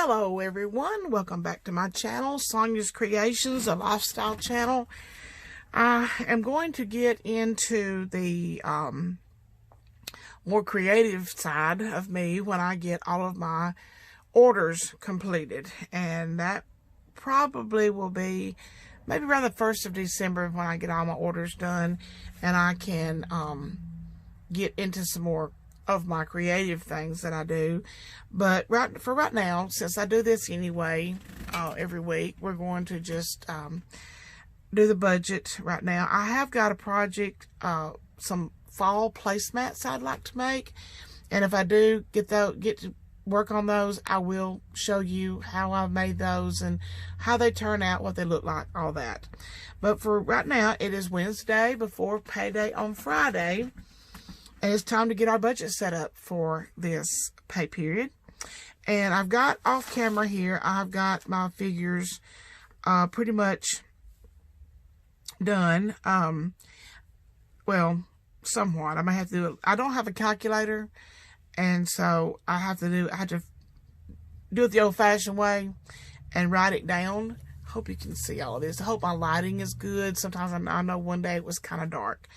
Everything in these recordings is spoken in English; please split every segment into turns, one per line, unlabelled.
Hello everyone, welcome back to my channel, Sonyas Creations, a lifestyle channel. I am going to get into the more creative side of me when I get all of my orders completed, and that probably will be maybe around the 1st of December when I get all my orders done and I can get into some more of my creative things that I do. But right now, since I do this anyway every week, we're going to just do the budget right now. I have got a project, some fall placemats I'd like to make, and if I do get to work on those, I will show you how I've made those and how they turn out, what they look like, all that. But for right now, it is Wednesday before payday on Friday, and it's time to get our budget set up for this pay period. And I've got off camera here, I've got my figures pretty much done. Well, somewhat. I may have to do it. I don't have a calculator, and so I have to do it the old-fashioned way and write it down. Hope you can see all of this. I hope my lighting is good. Sometimes I know one day it was kind of dark.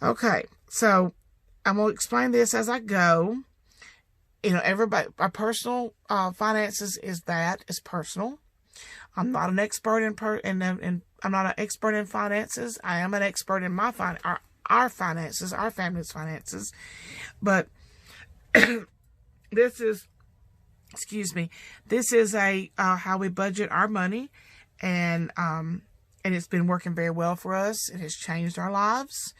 Okay, so I'm going to explain this as I go. You know, everybody, our personal finances is personal. I'm not an expert I'm not an expert in finances. I am an expert in my our finances, our family's finances. But this is, this is a how we budget our money, and it's been working very well for us. It has changed our lives.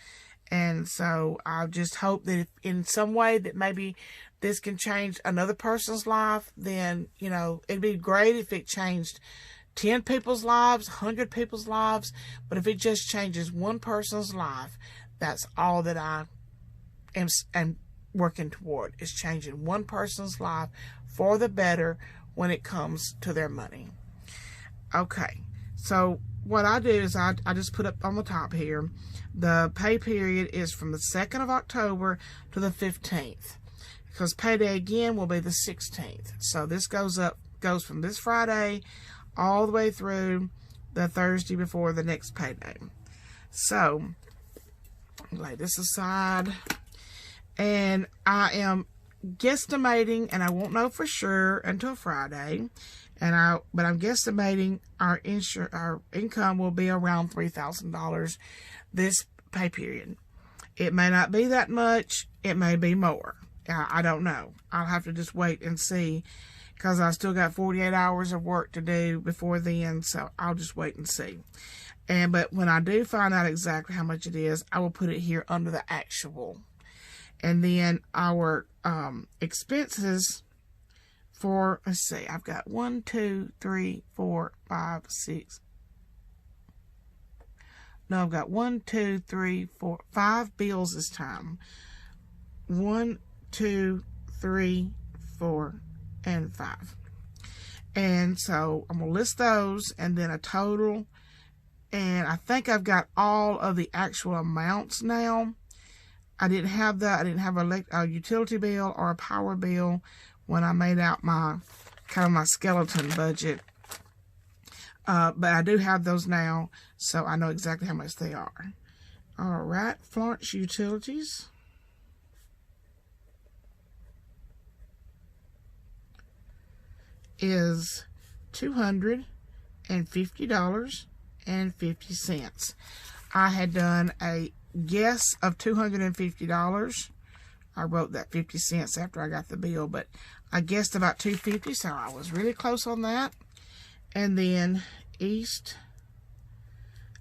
And so I just hope that if in some way that maybe this can change another person's life, then, you know, it'd be great if it changed 10 people's lives, 100 people's lives. But if it just changes one person's life, that's all that I am working toward, is changing one person's life for the better when it comes to their money. Okay, so what I do is I just put up on the top here, the pay period is from the 2nd of October to the 15th, because payday again will be the 16th. So this goes from this Friday all the way through the Thursday before the next payday. So lay this aside, and I am guesstimating, and I won't know for sure until Friday, but I'm guesstimating our income will be around $3,000 this pay period. It may not be that much, it may be more. I don't know. I'll have to just wait and see, because I still got 48 hours of work to do before then, so I'll just wait and see. But when I do find out exactly how much it is, I will put it here under the actual. And then our expenses for, let's see, I've got 1, 2, 3, 4, 5, 6. No, I've got 1, 2, 3, 4, 5 bills this time. 1, 2, 3, 4, and 5. And so I'm going to list those, and then a total. And I think I've got all of the actual amounts now. I didn't have that. I didn't have a utility bill or a power bill when I made out my my skeleton budget. But I do have those now, so I know exactly how much they are. All right, Florence Utilities is $250.50. I had done a guess of $250. I wrote that 50 cents after I got the bill, but I guessed about $250, so I was really close on that. And then East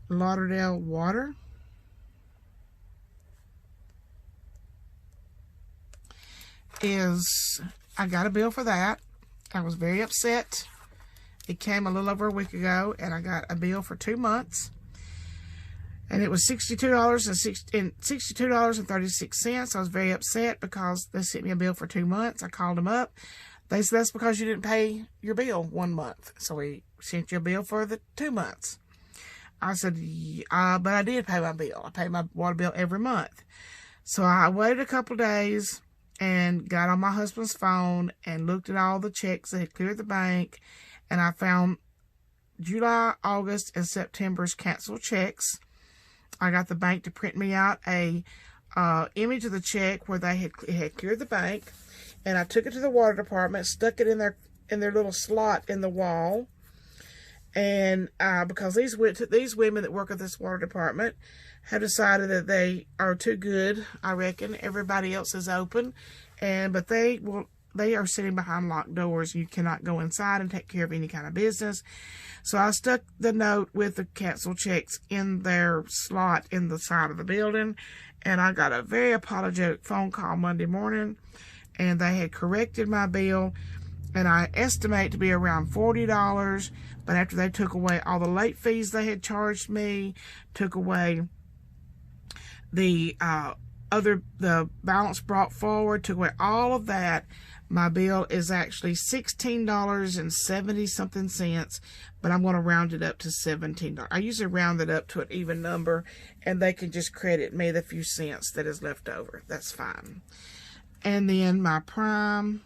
Lauderdale Water is, I got a bill for that. I was very upset. It came a little over a week ago, and I got a bill for 2 months. And it was $62.36. I was very upset because they sent me a bill for 2 months. I called them up. They said, that's because you didn't pay your bill 1 month. So we sent you a bill for the 2 months. I said, but I did pay my bill. I pay my water bill every month. So I waited a couple days, and got on my husband's phone and looked at all the checks that had cleared the bank, and I found July, August, and September's canceled checks. I got the bank to print me out a image of the check where they had cleared the bank, and I took it to the water department, stuck it in their little slot in the wall, and because these women that work at this water department have decided that they are too good, I reckon. Everybody else is open, but they are sitting behind locked doors. You cannot go inside and take care of any kind of business. So I stuck the note with the canceled checks in their slot in the side of the building, and I got a very apologetic phone call Monday morning, and they had corrected my bill, and I estimate to be around $40, but after they took away all the late fees they had charged me, took away the balance brought forward, took away all of that, my bill is actually $16.70 something, but I'm going to round it up to $17. I usually round it up to an even number, and they can just credit me the few cents that is left over. That's fine. And then my Prime,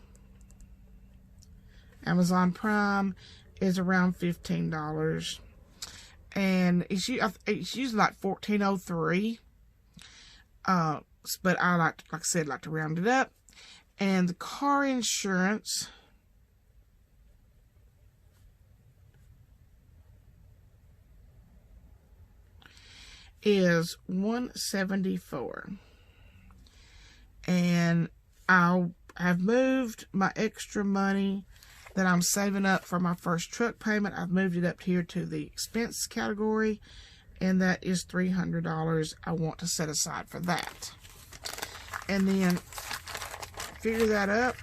Amazon Prime, is around $15, and it's usually like $14.03. But I like I said, like to round it up. And the car insurance is $174. And I've moved my extra money that I'm saving up for my first truck payment. I've moved it up here to the expense category, and that is $300 I want to set aside for that. And then figure that up.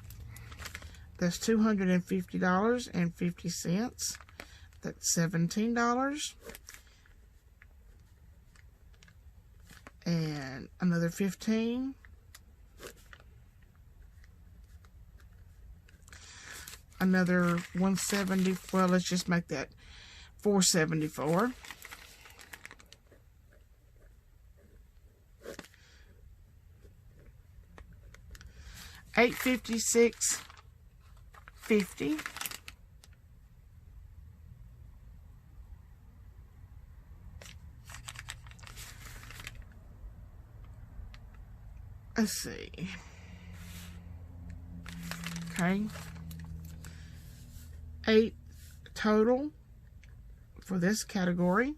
That's $250.50. That's $17. And another $15. Another $170. Well, let's just make that $474. $856.50. Let's see. Okay. 8 total for this category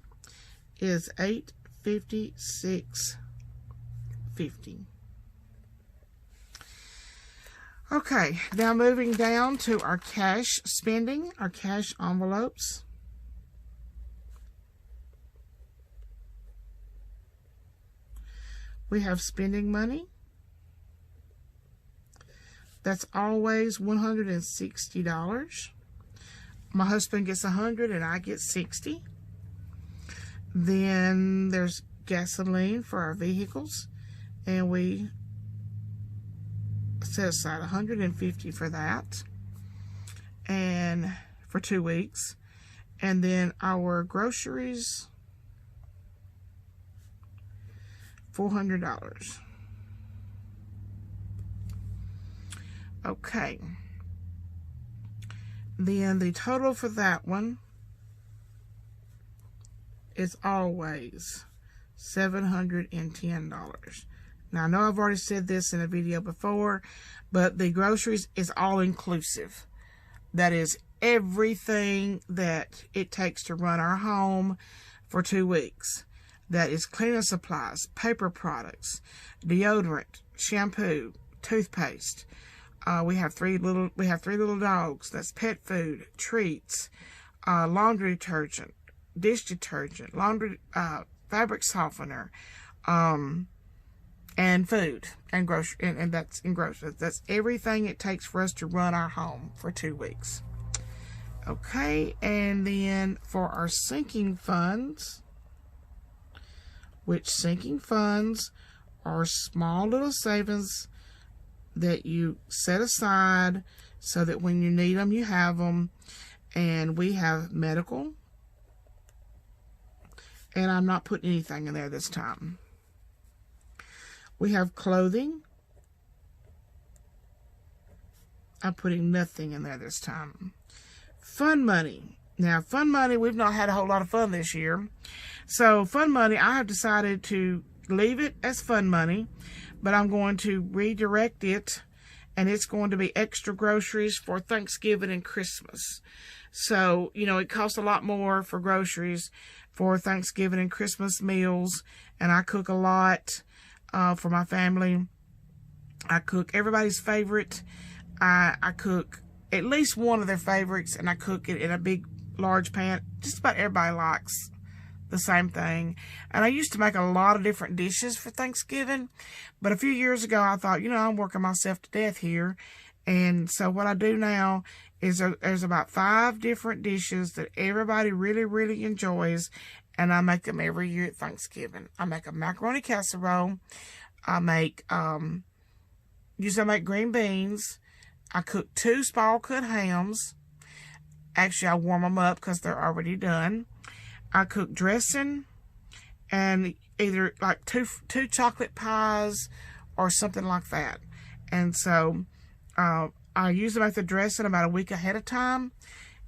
is $856.50. Okay, now moving down to our cash spending, our cash envelopes. We have spending money. That's always $160. My husband gets $100 and I get $60. Then there's gasoline for our vehicles, and we set aside $150 for that, and for 2 weeks. And then our groceries, $400. Okay. Then the total for that one is always $710. Now, I know I've already said this in a video before, but the groceries is all inclusive. That is everything that it takes to run our home for 2 weeks. That is cleaning supplies, paper products, deodorant, shampoo, toothpaste. We have three little dogs. That's pet food, treats, laundry detergent, dish detergent, fabric softener, and food, and grocery, and that's in groceries. That's everything it takes for us to run our home for 2 weeks. Okay, and then for our sinking funds, which sinking funds are small little savings that you set aside so that when you need them, you have them. And we have medical, and I'm not putting anything in there this time. We have clothing, I'm putting nothing in there this time. Fun money. Now, fun money, we've not had a whole lot of fun this year. So, fun money, I have decided to leave it as fun money, but I'm going to redirect it, and it's going to be extra groceries for Thanksgiving and Christmas. So, you know, it costs a lot more for groceries for Thanksgiving and Christmas meals, and I cook a lot for my family. I cook everybody's favorite. I cook at least one of their favorites, and I cook it in a big, large pan. Just about everybody likes the same thing. And I used to make a lot of different dishes for Thanksgiving, but a few years ago I thought, you know, I'm working myself to death here. And so what I do now is there's about 5 different dishes that everybody really, really enjoys, and I make them every year at Thanksgiving. I make a macaroni casserole. I make, usually I make green beans. I cook 2 small cut hams. Actually, I warm them up because they're already done. I cook dressing and either like two chocolate pies or something like that. And so I usually make the dressing about a week ahead of time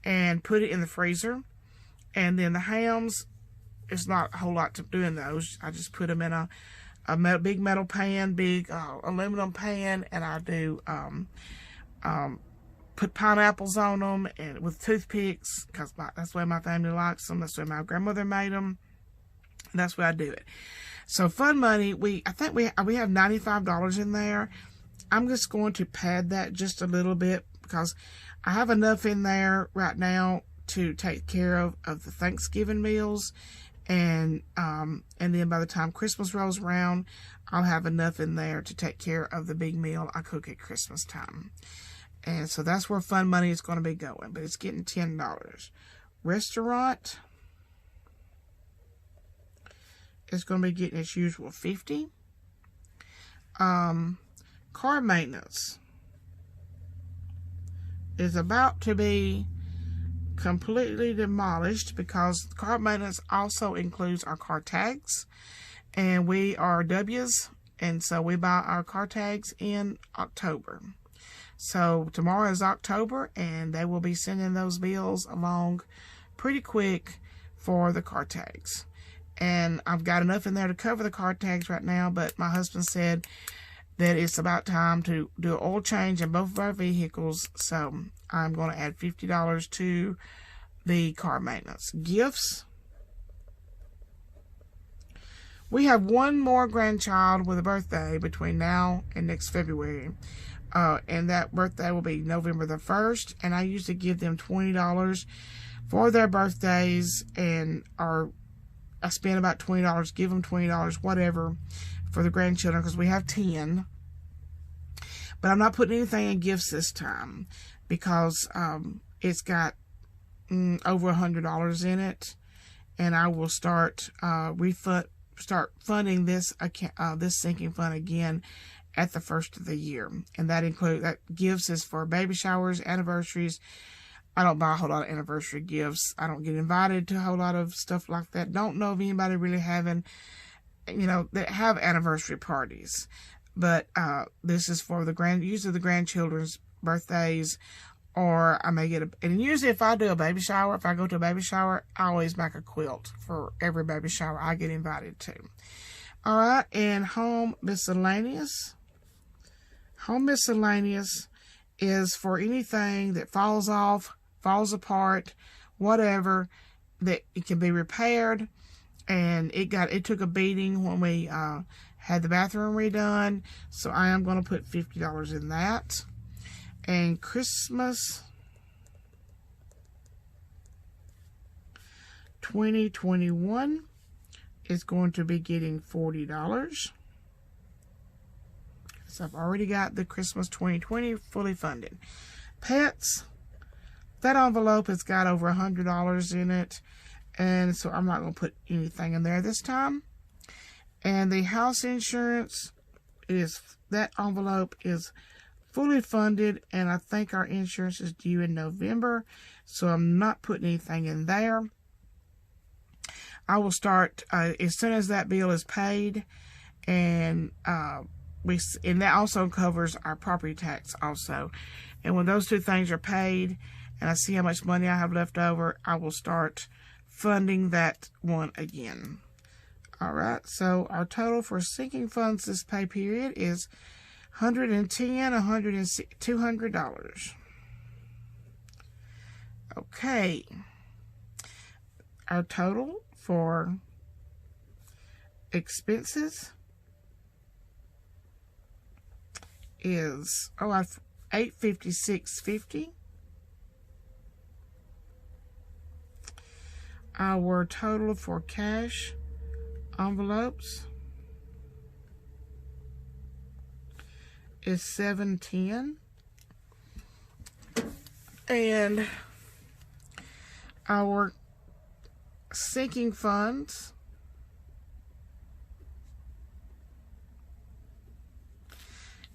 and put it in the freezer. And then the hams, there's not a whole lot to do in those. I just put them in a big metal pan, big aluminum pan, and I do put pineapples on them and with toothpicks, because that's the way my family likes them. That's the way my grandmother made them. And that's why I do it. So fun money, I think we have $95 in there. I'm just going to pad that just a little bit because I have enough in there right now to take care of the Thanksgiving meals, and then by the time Christmas rolls around, I'll have enough in there to take care of the big meal I cook at Christmas time. And so that's where fun money is going to be going, but it's getting $10. Restaurant is going to be getting its usual $50. Car maintenance is about to be completely demolished because car maintenance also includes our car tags, and we are W's, and so we buy our car tags in October. So tomorrow is October, and they will be sending those bills along pretty quick for the car tags. And I've got enough in there to cover the car tags right now, but my husband said that it's about time to do an oil change in both of our vehicles, so I'm going to add $50 to the car maintenance. Gifts. We have one more grandchild with a birthday between now and next February. And that birthday will be November the 1st. And I usually give them $20 for their birthdays. And I spend about $20, give them $20, whatever, for the grandchildren, because we have 10. But I'm not putting anything in gifts this time because it's got over $100 in it. And I will start funding this sinking fund again at the first of the year, and that gifts is for baby showers, anniversaries. I don't buy a whole lot of anniversary gifts. I don't get invited to a whole lot of stuff like that. Don't know of anybody really having, that have anniversary parties. But this is for usually the grandchildren's birthdays, or I may get and usually if I do a baby shower, if I go to a baby shower, I always make a quilt for every baby shower I get invited to. All right, and home miscellaneous. Home miscellaneous is for anything that falls off, falls apart, whatever, that it can be repaired. And it took a beating when we had the bathroom redone, so I am going to put $50 in that. And Christmas 2021 is going to be getting $40. So I've already got the Christmas 2020 fully funded. Pets, that envelope has got over $100 in it, and so I'm not going to put anything in there this time. And the house insurance that envelope is fully funded, and I think our insurance is due in November, so I'm not putting anything in there. I will start as soon as that bill is paid, and that also covers our property tax also. And when those two things are paid and I see how much money I have left over, I will start funding that one again. All right, so our total for sinking funds this pay period is $110, $200. Okay, our total for expenses is $856.50. Our total for cash envelopes is $710, and our sinking funds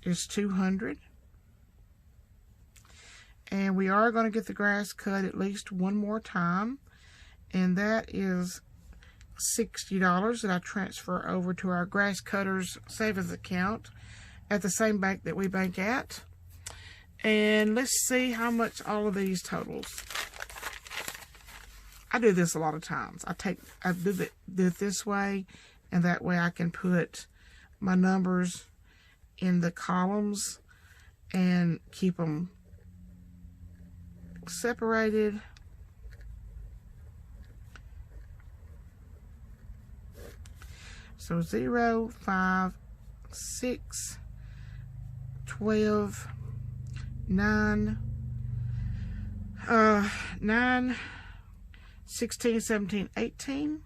is $200. And we are going to get the grass cut at least one more time, and that is $60 that I transfer over to our grass cutters savings account at the same bank that we bank at. And let's see how much all of these totals. I do this a lot of times. I do it this way, and that way I can put my numbers in the columns and keep them separated. So 0, 5, 6, 12, 9, 9, 16, 17, 18.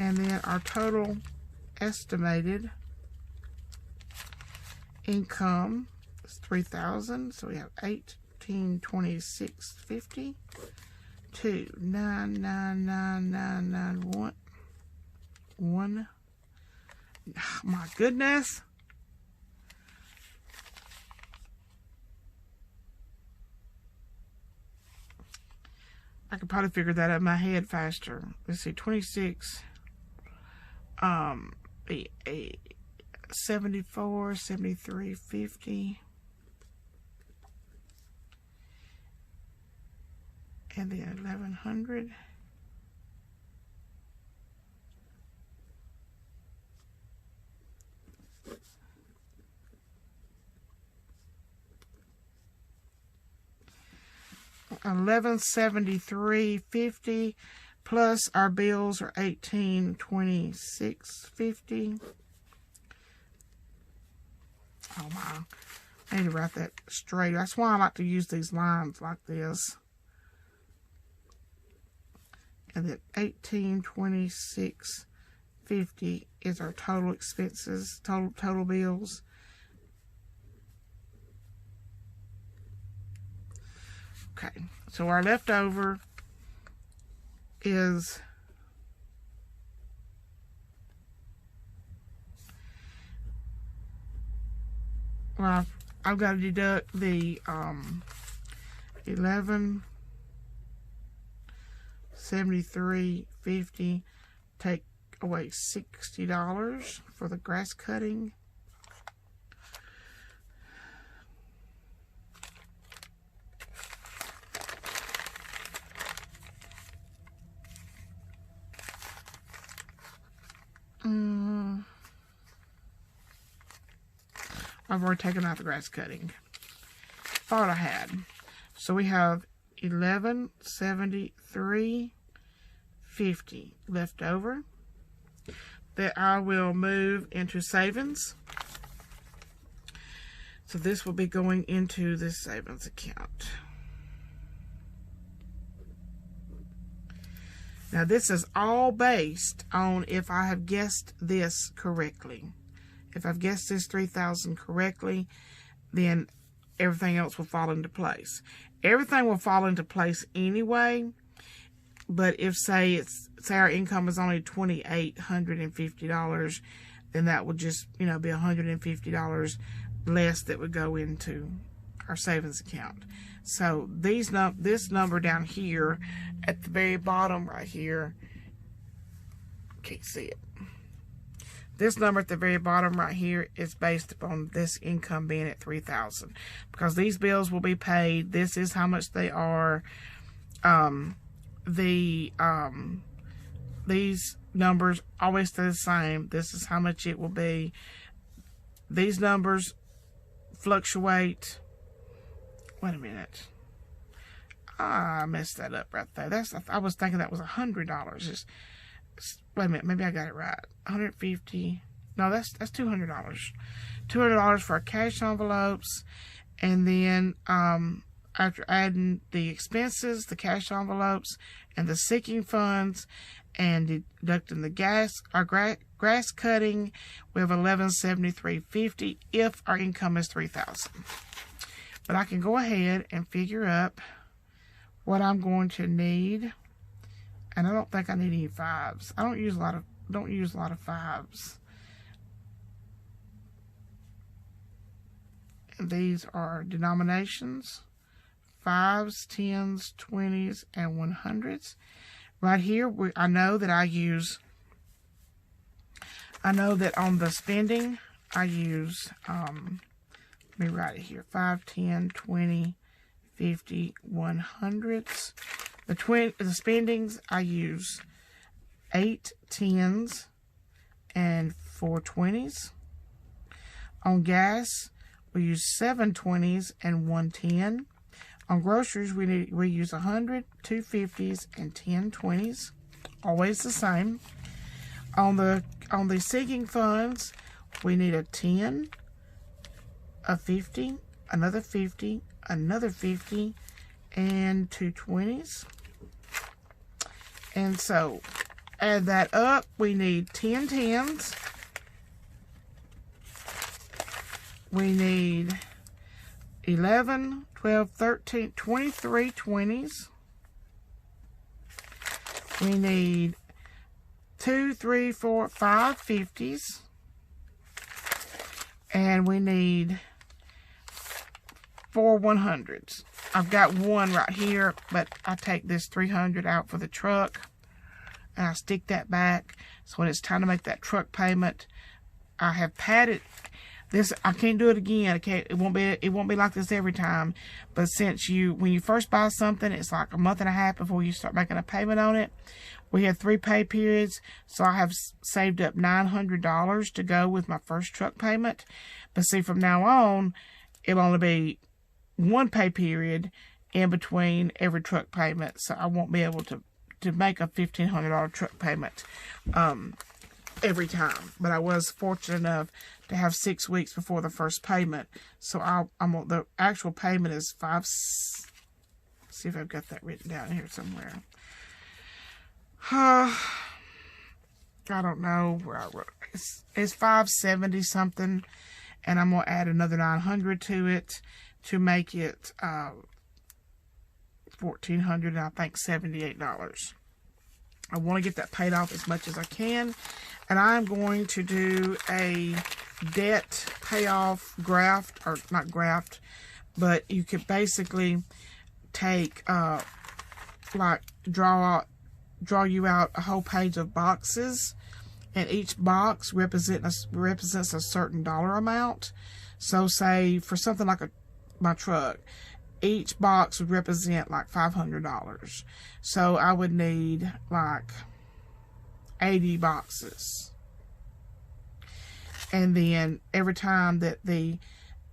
And then our total estimated income is $3,000. So we have $1,826.50. 2,999,991. One. Oh, my goodness. I could probably figure that out in my head faster. Let's see, 26, 74, 73, 50. And then 1,100. $1,173.50 plus our bills are $1,826.50. Oh my, I need to write that straight. That's why I like to use these lines like this. And then $1,826.50 is our total expenses, total bills. Okay, so our leftover is I've got to deduct the $1,173.50, take away $60 for the grass cutting. I've already taken out the grass cutting. Thought I had. So we have $1,173.50 left over that I will move into savings. So this will be going into this savings account. Now this is all based on if I have guessed this correctly. If I've guessed this 3,000 correctly, then everything else will fall into place. Everything will fall into place anyway, but if say our income is only $2,850, then that would just, be $150 less that would go into our savings account. So this number down here at the very bottom right here, can't see it. This number at the very bottom right here is based upon this income being at $3,000, because these bills will be paid. This is how much they are. These numbers always stay the same. This is how much it will be. These numbers fluctuate. Wait a minute. I messed that up right there. I was thinking that was $100. Wait a minute. Maybe I got it right. 150. No, that's $200. $200 for our cash envelopes, and then after adding the expenses, the cash envelopes, and the sinking funds, and deducting the grass cutting, we have $1,173.50 if our income is $3,000. But I can go ahead and figure up what I'm going to need, and I don't think I need any fives. I don't use a lot of fives. And these are denominations: fives, tens, 20s, and 100s. Right here, I know that on the spending, I use, let me write it here, 5, 10, 20, 50, 100s. The spendings, I use 8 10s and 4 20s. On gas, we use 7 20s and 1 10. On groceries, we use 100, 2 50s, and 10 20s. Always the same. On the sinking funds, we need a 10, a 50, another 50, another 50, and 2 20s. And so, add that up, we need 10 10s. We need 11, 12, 13, 23 20s. We need 2, 3, 4, 5 50s. And we need 4 100s. I've got one right here, but I take this 300 out for the truck, and I stick that back. So when it's time to make that truck payment, I have padded this. I can't do it again. It won't be like this every time. But since when you first buy something, it's like a month and a half before you start making a payment on it. We had 3 pay periods, so I have saved up $900 to go with my first truck payment. But see, from now on, it'll only be 1 pay period in between every truck payment, so I won't be able to make a $1,500 truck payment every time. But I was fortunate enough to have 6 weeks before the first payment, so the actual payment is let's see if I've got that written down here somewhere. I don't know where I wrote it. It's $570 something, and I'm gonna add another $900 to it to make it $1,400, and I think $78. I want to get that paid off as much as I can, and I'm going to do a debt payoff graft, or not graft, but you could basically take draw you out a whole page of boxes, and each box represents a certain dollar amount. So say for something like my truck, each box would represent like $500. So I would need like 80 boxes. And then every time that the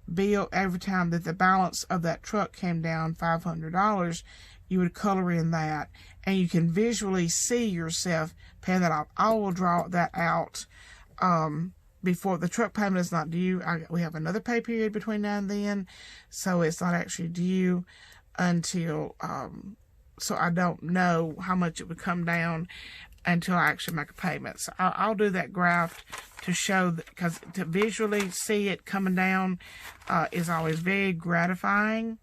balance of that truck came down $500, you would color in that, and you can visually see yourself paying that off. I will draw that out before the truck payment is not due. We have another pay period between now and then, so it's not actually due until, so I don't know how much it would come down until I actually make a payment. So I'll do that graph to show that, because to visually see it coming down is always very gratifying.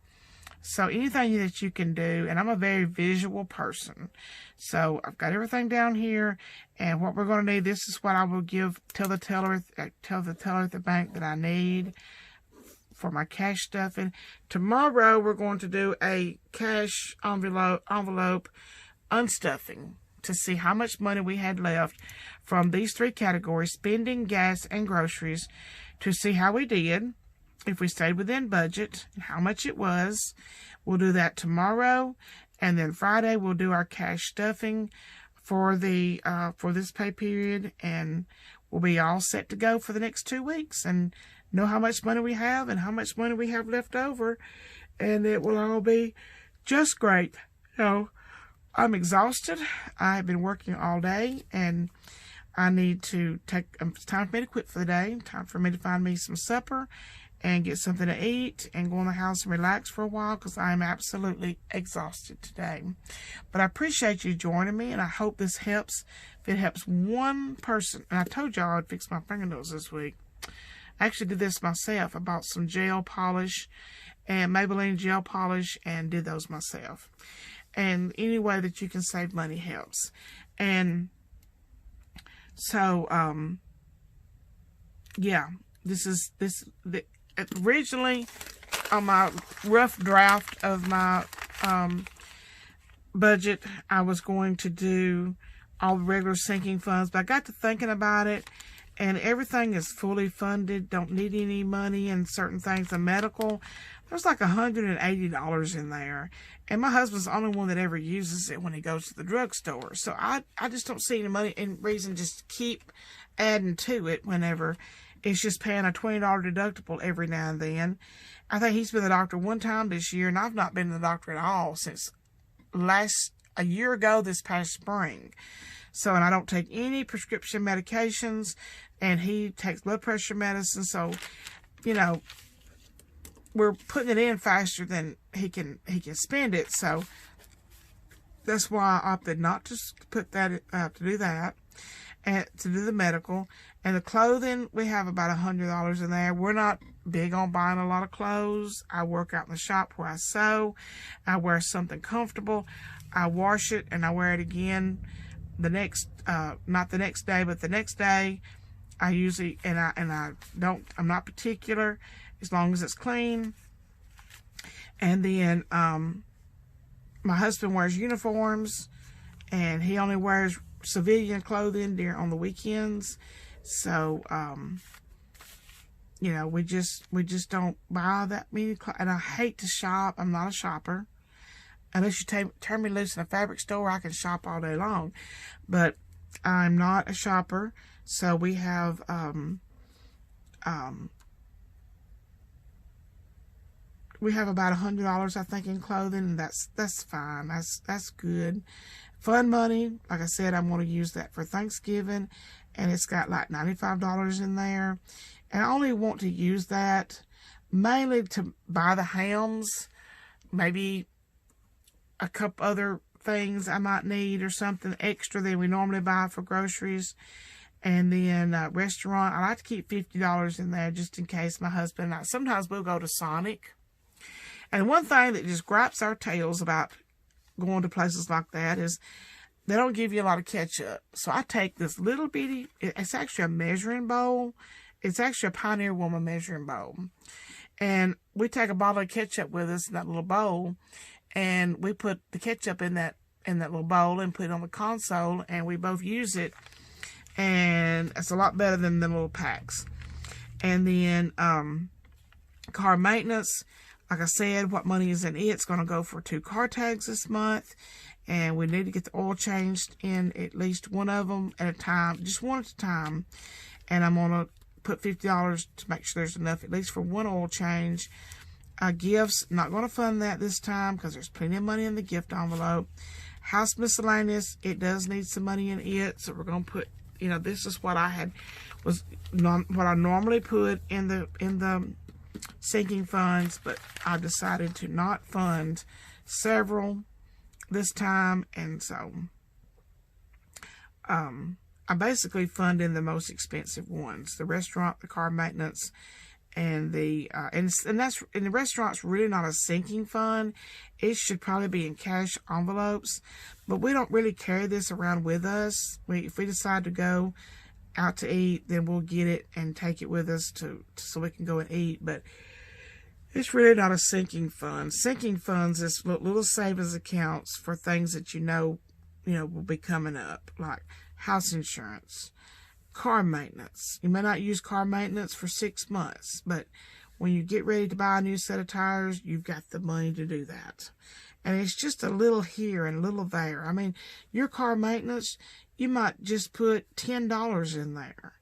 So anything that you can do, and I'm a very visual person, so I've got everything down here, and what we're going to need, this is what I will tell the teller at the bank that I need for my cash stuffing. Tomorrow we're going to do a cash envelope unstuffing. to see how much money we had left from these 3 categories, spending, gas, and groceries, to see how we did, if we stayed within budget, and how much it was. We'll do that tomorrow, and then Friday we'll do our cash stuffing for the for this pay period, and we'll be all set to go for the next 2 weeks and know how much money we have and how much money we have left over, and it will all be just great. So I'm exhausted. I've been working all day, and I need to take, it's time for me to quit for the day. Time for me to find me some supper and get something to eat and go in the house and relax for a while, because I am absolutely exhausted today. But I appreciate you joining me, and I hope this helps. If it helps one person, and I told y'all I'd fix my fingernails this week. I actually did this myself. I bought some gel polish and Maybelline gel polish and did those myself. And any way that you can save money helps. And so, yeah, originally on my rough draft of my budget, I was going to do all the regular sinking funds, but I got to thinking about it, and everything is fully funded, don't need any money, and certain things, the medical, there's like $180 in there, and my husband's the only one that ever uses it when he goes to the drugstore, so I just don't see any money and reason just keep adding to it whenever it's just paying a $20 deductible every now and then. I think he's been to the doctor one time this year, and I've not been to the doctor at all since a year ago this past spring. So, and I don't take any prescription medications, and he takes blood pressure medicine. So, you know, we're putting it in faster than he can spend it. So that's why I opted not to put that to do that, and to do the medical. And the clothing, we have about $100 in there. We're not big on buying a lot of clothes. I work out in the shop where I sew. I wear something comfortable. I wash it and I wear it again the next, not the next day, but the next day. I usually, I'm not particular as long as it's clean. And then, my husband wears uniforms, and he only wears civilian clothing on the weekends. So, you know, we just don't buy that many clothes. And I hate to shop. I'm not a shopper. Unless you turn me loose in a fabric store, I can shop all day long. But I'm not a shopper. So we have, we have about $100, I think, in clothing. And that's fine. That's good. Fun money. Like I said, I'm going to use that for Thanksgiving. And it's got like $95 in there. And I only want to use that mainly to buy the hams, maybe a couple other things I might need or something extra than we normally buy for groceries. And then restaurant, I like to keep $50 in there just in case my husband and I, sometimes we'll go to Sonic. And one thing that just gripes our tails about going to places like that is they don't give you a lot of ketchup. So I take this little bitty, it's actually a measuring bowl. It's actually a Pioneer Woman measuring bowl. And we take a bottle of ketchup with us in that little bowl, and we put the ketchup in that little bowl and put it on the console, and we both use it. And it's a lot better than the little packs. And then car maintenance, like I said, what money is in it? It's going to go for 2 car tags this month. And we need to get the oil changed in at least one of them at a time, just one at a time. And I'm going to put $50 to make sure there's enough at least for one oil change. Gifts, not going to fund that this time because there's plenty of money in the gift envelope. House miscellaneous, it does need some money in it. So we're going to put, you know, this is what I normally put in the sinking funds, but I decided to not fund several this time, and so I'm basically funding the most expensive ones: the restaurant, the car maintenance, and the the restaurant's really not a sinking fund. It should probably be in cash envelopes, but we don't really carry this around with us. If we decide to go out to eat, then we'll get it and take it with us so we can go and eat. But it's really not a sinking fund. Sinking funds is little savings accounts for things that you know will be coming up, like house insurance, car maintenance. You may not use car maintenance for 6 months, but when you get ready to buy a new set of tires, you've got the money to do that. And it's just a little here and a little there. I mean, your car maintenance, you might just put $10 in there.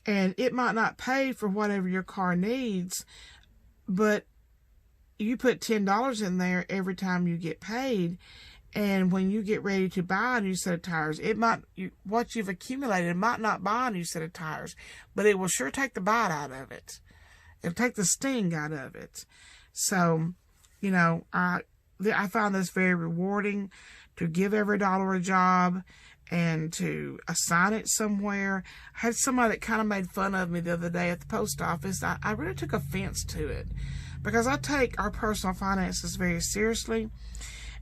And it might not pay for whatever your car needs, but you put $10 in there every time you get paid. And when you get ready to buy a new set of tires, what you've accumulated might not buy a new set of tires, but it will sure take the bite out of it. It'll take the sting out of it. So, I find this very rewarding, to give every dollar a job and to assign it somewhere. I had somebody that kind of made fun of me the other day at the post office. I really took offense to it, because I take our personal finances very seriously.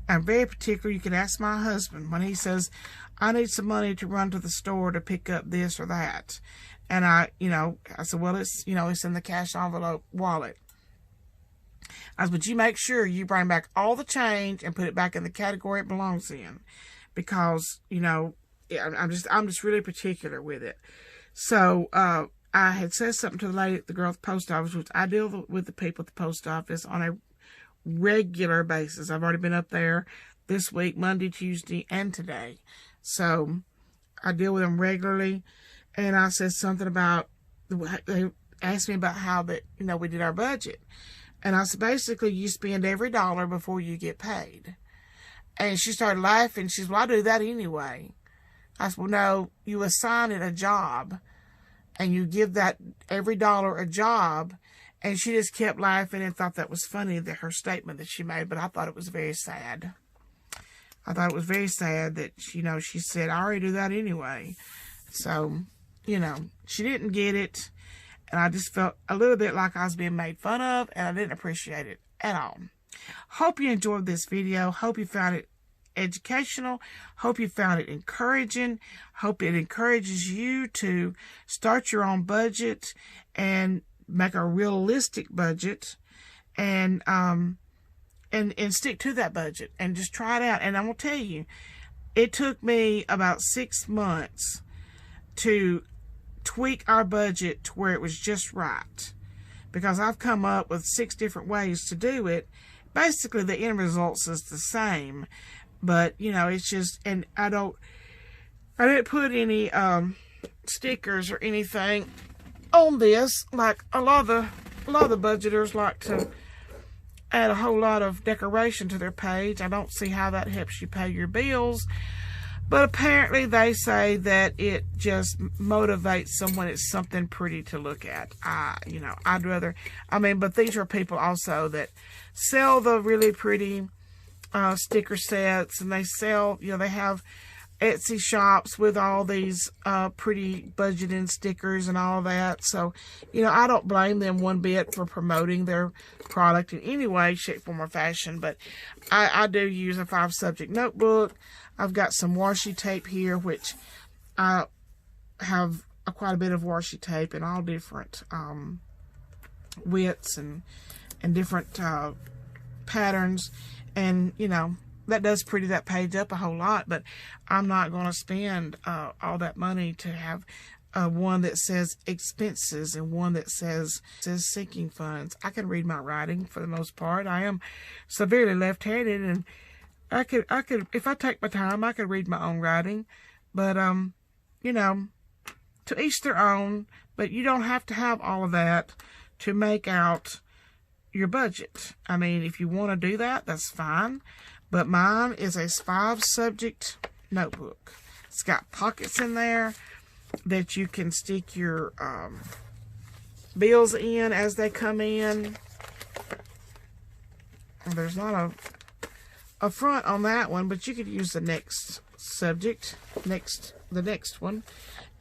I'm very particular. You can ask my husband when he says, I need some money to run to the store to pick up this or that. And I said, well, it's in the cash envelope wallet. I said, but you make sure you bring back all the change and put it back in the category it belongs in, because, I'm just really particular with it. So, I had said something to the lady, the girl at the post office, which I deal with the people at the post office on a regular basis. I've already been up there this week, Monday, Tuesday, and today. So I deal with them regularly. And I said something about, they asked me about how we did our budget. And I said, basically, you spend every dollar before you get paid. And she started laughing. She said, well, I do that anyway. I said, well, no, you assign it a job, and you give that every dollar a job. And she just kept laughing and thought that was funny, her statement that she made. But I thought it was very sad. I thought it was very sad that, she said, I already do that anyway. So, she didn't get it. And I just felt a little bit like I was being made fun of, and I didn't appreciate it at all. Hope you enjoyed this video. Hope you found it educational. Hope you found it encouraging. Hope it encourages you to start your own budget and make a realistic budget, and stick to that budget and just try it out. And I'm gonna tell you, it took me about 6 months to tweak our budget to where it was just right, because I've come up with 6 different ways to do it. Basically, the end result is the same, but it's just, and I didn't put any stickers or anything on this, like a lot of the budgeters like to add a whole lot of decoration to their page. I don't see how that helps you pay your bills, but apparently they say that it just motivates someone. It's something pretty to look at. I'd rather, but these are people also that sell the really pretty sticker sets, and they sell, they have Etsy shops with all these pretty budgeting stickers and all that. So, I don't blame them one bit for promoting their product in any way, shape, form, or fashion. But I do use a 5-subject notebook. I've got some washi tape here, which I have quite a bit of washi tape in all different widths and different patterns. And, that does pretty that page up a whole lot, but I'm not going to spend all that money to have one that says expenses and one that says sinking funds. I can read my writing for the most part. I am severely left-handed, and I could, if I take my time, I could read my own writing. But, to each their own, but you don't have to have all of that to make out your budget. If you want to do that, that's fine. But mine is a 5-subject notebook. It's got pockets in there that you can stick your bills in as they come in. And there's not a front on that one, but you could use the next subject, the next one,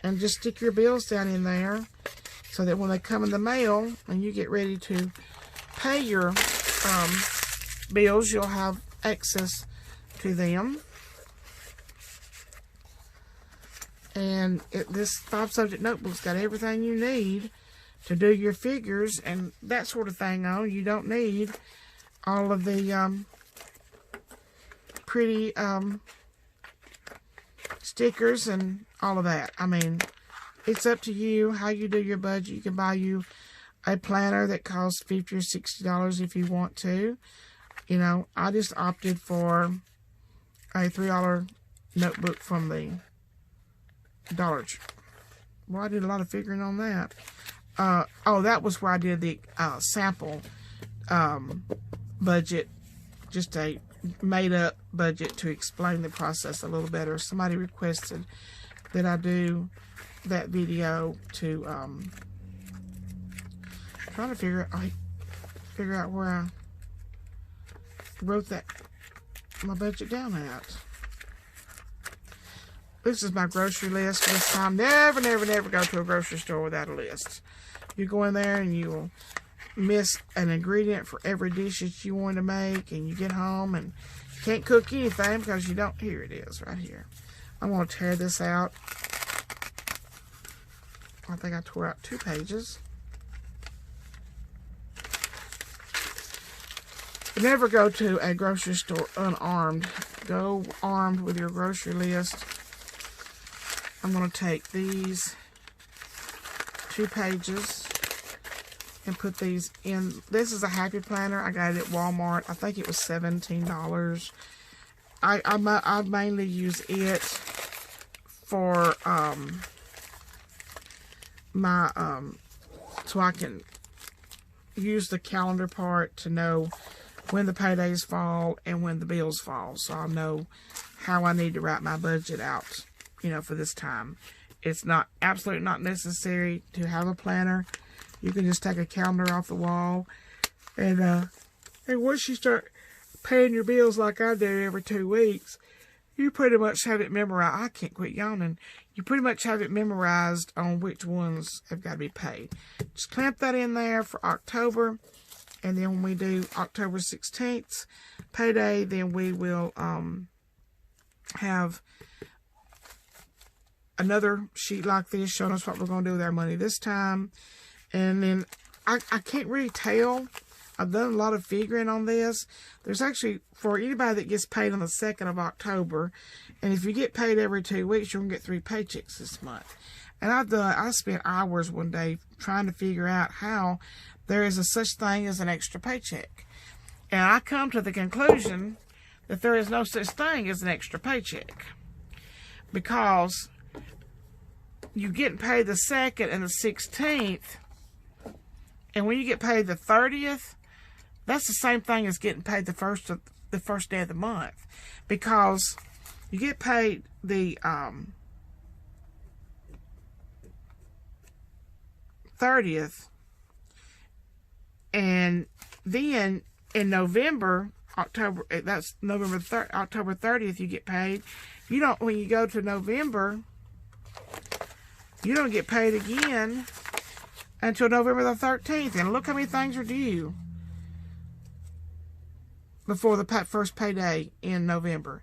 and just stick your bills down in there, so that when they come in the mail and you get ready to pay your bills, you'll have access to them. And this 5-subject notebook's got everything you need to do your figures and that sort of thing on. You don't need all of the pretty stickers and all of that. I mean, it's up to you how you do your budget. You can buy you a planner that costs $50 or $60 if you want to. You know, I just opted for a $3 notebook from the Dollar Tree. Well, I did a lot of figuring on that. Oh, that was where I did the sample budget, just a made-up budget to explain the process a little better. Somebody requested that I do that video to try to figure out where I wrote my budget down at. This is my grocery list for this time. Never go to a grocery store without a list. You go in there and you will miss an ingredient for every dish that you want to make, and you get home and you can't cook anything because you don't. Here it is right here. I'm going to tear this out. I think I tore out 2 pages. Never go to a grocery store unarmed. Go armed with your grocery list. I'm going to take these 2 pages and put these in. This is a Happy Planner. I got it at Walmart. I think it was $17. I mainly use it for so I can use the calendar part to know when the paydays fall and when the bills fall, so I'll know how I need to write my budget out, you know, for this time. It's not absolutely not necessary to have a planner. You can just take a calendar off the wall, and once you start paying your bills like I do every 2 weeks, you pretty much have it memorized. I can't quit yawning. You pretty much have it memorized on which ones have got to be paid. Just clamp that in there for October. And then when we do October 16th payday, then we will have another sheet like this showing us what we're going to do with our money this time. And then I can't really tell. I've done a lot of figuring on this. There's actually, for anybody that gets paid on the 2nd of October, and if you get paid every 2 weeks, you're going to get 3 paychecks this month. And I spent hours one day trying to figure out how there is a such thing as an extra paycheck. And I come to the conclusion that there is no such thing as an extra paycheck. Because you get paid the 2nd and the 16th, and when you get paid the 30th, that's the same thing as getting paid the first day of the month. Because you get paid the 30th, and then in November, October 30th, you get paid. You don't, when you go to November, you don't get paid again until November the 13th. And look how many things are due before the first payday in November.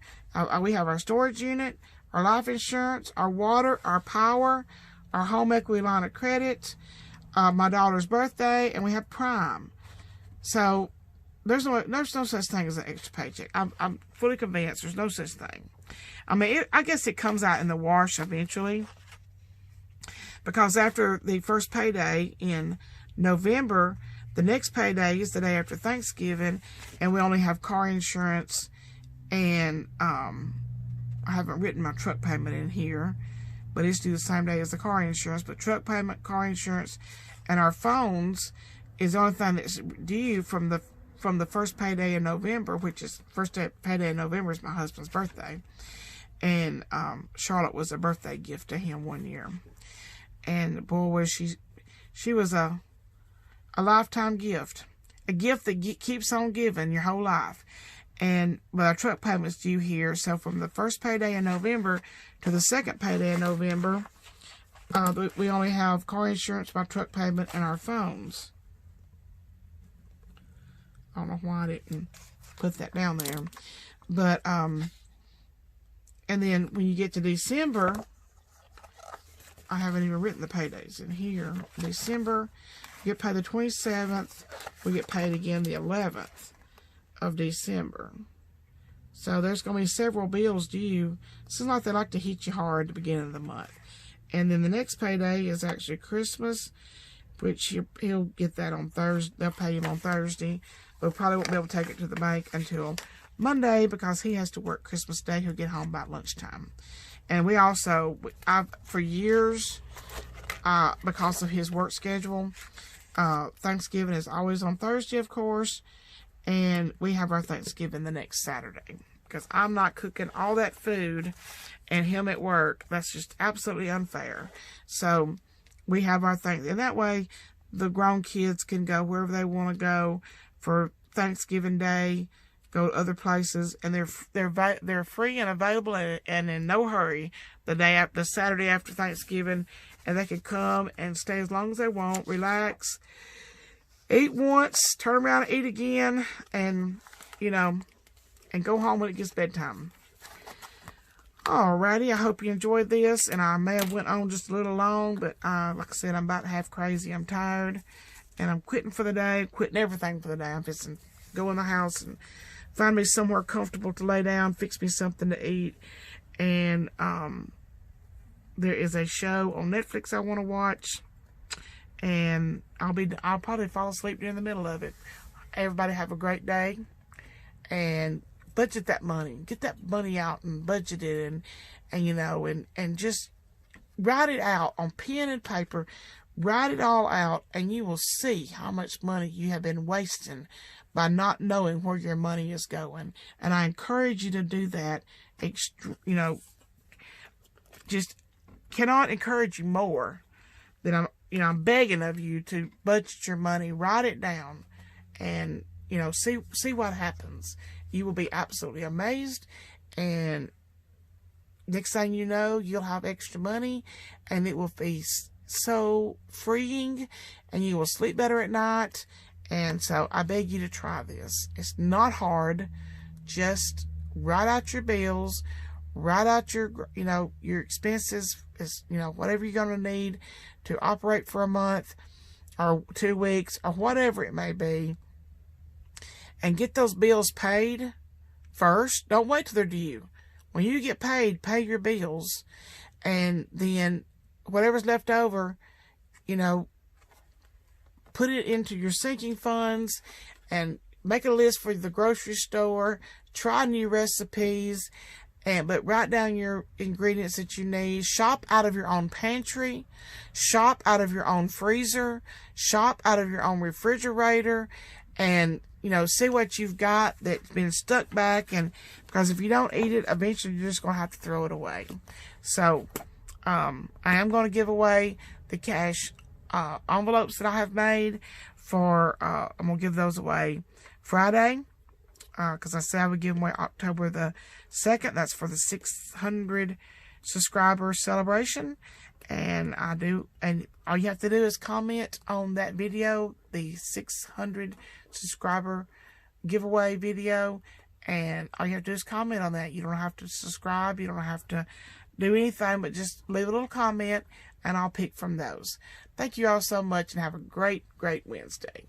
We have our storage unit, our life insurance, our water, our power, our home equity line of credit, my daughter's birthday, and we have Prime. So there's no such thing as an extra paycheck. I'm fully convinced there's no such thing. I mean, I guess it comes out in the wash eventually, because after the first payday in November, the next payday is the day after Thanksgiving, and we only have car insurance, and I haven't written my truck payment in here, but it's due the same day as the car insurance. But truck payment, car insurance, and our phones is the only thing that's due from the first payday in November, which is first payday in November is my husband's birthday, and Charlotte was a birthday gift to him one year, and boy was she was a lifetime gift, a gift that keeps on giving your whole life. But our truck payment's due here, so from the first payday in November to the second payday in November, we only have car insurance, my truck payment, and our phones. I don't know why I didn't put that down there. But, and then when you get to December, I haven't even written the paydays in here. December, you get paid the 27th. We get paid again the 11th of December. So there's going to be several bills due. Seems like they like to hit you hard at the beginning of the month. And then the next payday is actually Christmas, which he'll get that on Thursday. They'll pay him on Thursday. But probably won't be able to take it to the bank until Monday because he has to work Christmas Day. He'll get home about lunchtime. And we also, for years, because of his work schedule, Thanksgiving is always on Thursday, of course. And we have our Thanksgiving the next Saturday. Because I'm not cooking all that food and him at work. That's just absolutely unfair. So we have our Thanksgiving. And that way, the grown kids can go wherever they want to go for Thanksgiving Day, go to other places, and they're free and available and in no hurry the Saturday after Thanksgiving, and they can come and stay as long as they want, relax, eat once, turn around and eat again, and and go home when it gets bedtime. Alrighty, I hope you enjoyed this, and I may have went on just a little long, but like I said, I'm about half crazy. I'm tired, and I'm quitting for the day, quitting everything for the day. I'm just go in the house and find me somewhere comfortable to lay down, fix me something to eat, and there is a show on Netflix I want to watch, and I'll probably fall asleep during the middle of it. Everybody have a great day, and budget that money. Get that money out and budget it, and just write it out on pen and paper. Write it all out, and you will see how much money you have been wasting by not knowing where your money is going. And I encourage you to do that. Just cannot encourage you more than I'm begging of you to budget your money, write it down, and see what happens. You will be absolutely amazed, and next thing you know, you'll have extra money, and it will be so freeing, and you will sleep better at night. And so I beg you to try this. It's not hard. Just write out your bills, write out your expenses, whatever you're going to need to operate for a month or 2 weeks or whatever it may be. And get those bills paid first. Don't wait till they're due. When you get paid, pay your bills. And then whatever's left over, put it into your sinking funds and make a list for the grocery store. Try new recipes, but write down your ingredients that you need. Shop out of your own pantry. Shop out of your own freezer. Shop out of your own refrigerator. And see what you've got that's been stuck back, and because if you don't eat it, eventually you're just going to have to throw it away. So, I am going to give away the cash envelopes that I have made for, I'm going to give those away Friday, because I said I would give them away October the 2nd. That's for the 600 subscriber celebration. And I do, and all you have to do is comment on that video, the 600 subscriber giveaway video, and all you have to do is comment on that. You don't have to subscribe, you don't have to do anything, but just leave a little comment, and I'll pick from those. Thank you all so much, and have a great, great Wednesday.